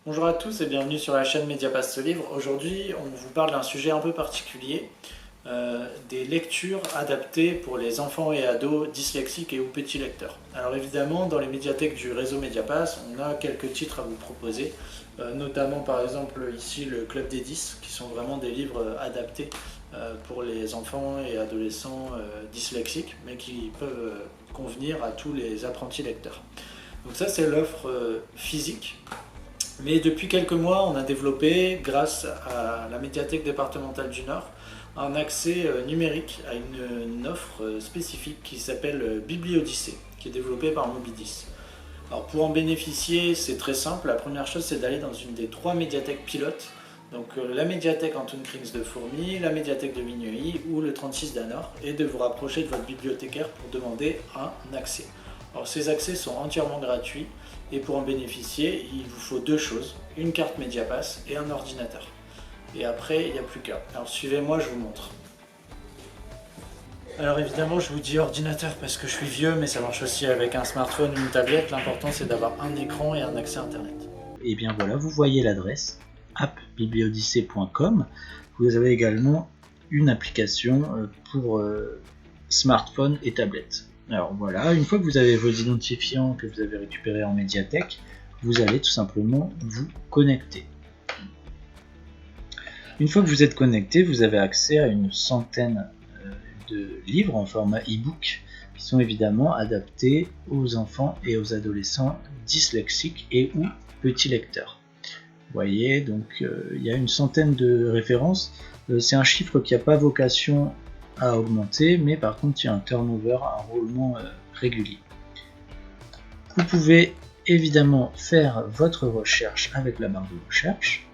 Bonjour à tous et bienvenue sur la chaîne Mediapass ce livre. Aujourd'hui, on vous parle d'un sujet un peu particulier, des lectures adaptées pour les enfants et ados dyslexiques et ou petits lecteurs. Alors évidemment, dans les médiathèques du réseau Mediapass, on a quelques titres à vous proposer, notamment par exemple ici le Club des 10, qui sont vraiment des livres adaptés pour les enfants et adolescents dyslexiques, mais qui peuvent convenir à tous les apprentis lecteurs. Donc ça, c'est l'offre physique. Mais depuis quelques mois, on a développé, grâce à la médiathèque départementale du Nord, un accès numérique à une offre spécifique qui s'appelle BiblioDyssée, qui est développée par Mobidis. Alors pour en bénéficier, c'est très simple. La première chose, c'est d'aller dans une des 3 médiathèques pilotes. Donc la médiathèque Antoine Krings de Fourmies, la médiathèque de Vigneuil ou le 36 d'Anor, et de vous rapprocher de votre bibliothécaire pour demander un accès. Alors ces accès sont entièrement gratuits et pour en bénéficier, il vous faut 2 choses, une carte Mediapass et un ordinateur. Et après, il n'y a plus qu'à. Alors suivez-moi, je vous montre. Alors évidemment, je vous dis ordinateur parce que je suis vieux, mais ça marche aussi avec un smartphone ou une tablette. L'important, c'est d'avoir un écran et un accès Internet. Et bien voilà, vous voyez l'adresse appbibliodyssée.com. Vous avez également une application pour smartphone et tablette. Alors voilà, une fois que vous avez vos identifiants que vous avez récupérés en médiathèque, vous allez tout simplement vous connecter. Une fois que vous êtes connecté, vous avez accès à une centaine de livres en format e-book qui sont évidemment adaptés aux enfants et aux adolescents dyslexiques et ou petits lecteurs. Vous voyez, donc il y a une centaine de références. C'est un chiffre qui n'a pas vocation à augmenter, mais par contre il y a un turnover, un roulement régulier. Vous pouvez évidemment faire votre recherche avec la barre de recherche.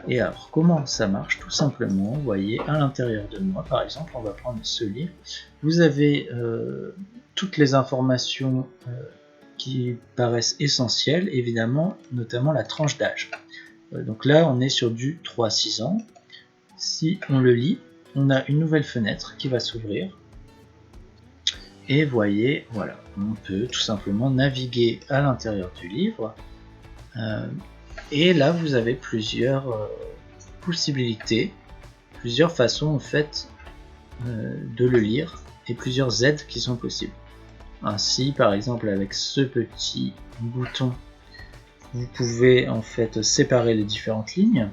Et alors comment ça marche? Tout simplement, vous voyez, à l'intérieur de moi, par exemple, on va prendre ce livre. Vous avez toutes les informations qui paraissent essentielles, évidemment, notamment la tranche d'âge. Donc là, on est sur du 3-6 ans. Si on le lit, on a une nouvelle fenêtre qui va s'ouvrir. Et voyez, voilà, on peut tout simplement naviguer à l'intérieur du livre. Et là, vous avez plusieurs possibilités, plusieurs façons en fait de le lire et plusieurs aides qui sont possibles. Ainsi, par exemple, avec ce petit bouton, vous pouvez en fait séparer les différentes lignes.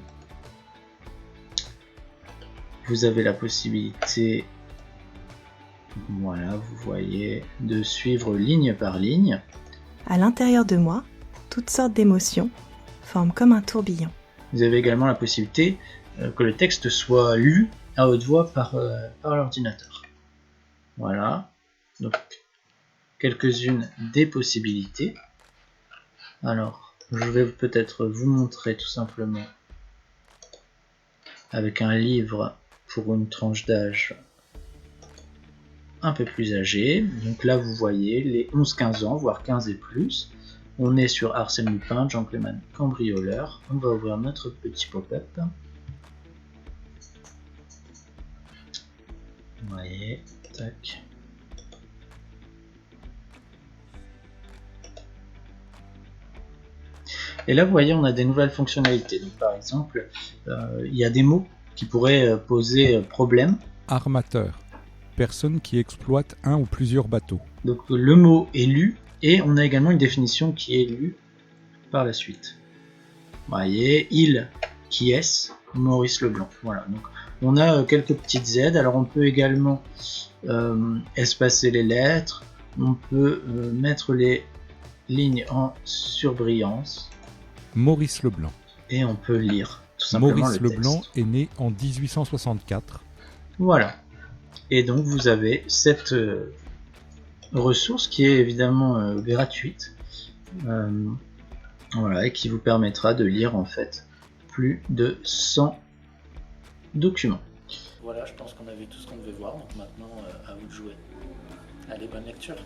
Vous avez la possibilité, voilà, vous voyez, de suivre ligne par ligne. À l'intérieur de moi, toutes sortes d'émotions forment comme un tourbillon. Vous avez également la possibilité que le texte soit lu à haute voix par l'ordinateur. Voilà, donc quelques-unes des possibilités. Alors, je vais peut-être vous montrer tout simplement avec un livre pour une tranche d'âge un peu plus âgée. Donc là, vous voyez les 11-15 ans, voire 15 et plus. On est sur Arsène Lupin, Gentleman cambrioleur. On va ouvrir notre petit pop-up. Vous voyez, tac. Et là, vous voyez, on a des nouvelles fonctionnalités. Donc, par exemple, il y a des mots qui pourraient poser problème. Armateur, personne qui exploite un ou plusieurs bateaux. Donc, le mot est lu et on a également une définition qui est lue par la suite. Vous voyez, il, qui est-ce? Maurice Leblanc. Voilà, donc on a quelques petites aides. Alors, on peut également espacer les lettres. On peut mettre les lignes en surbrillance. Maurice Leblanc. Et on peut lire tout simplement Maurice le Leblanc texte. est né en 1864. Voilà. Et donc vous avez cette ressource qui est évidemment gratuite. Voilà, et qui vous permettra de lire en fait plus de 100 documents. Voilà, je pense qu'on a vu tout ce qu'on devait voir, donc maintenant à vous de jouer. Allez, bonne lecture.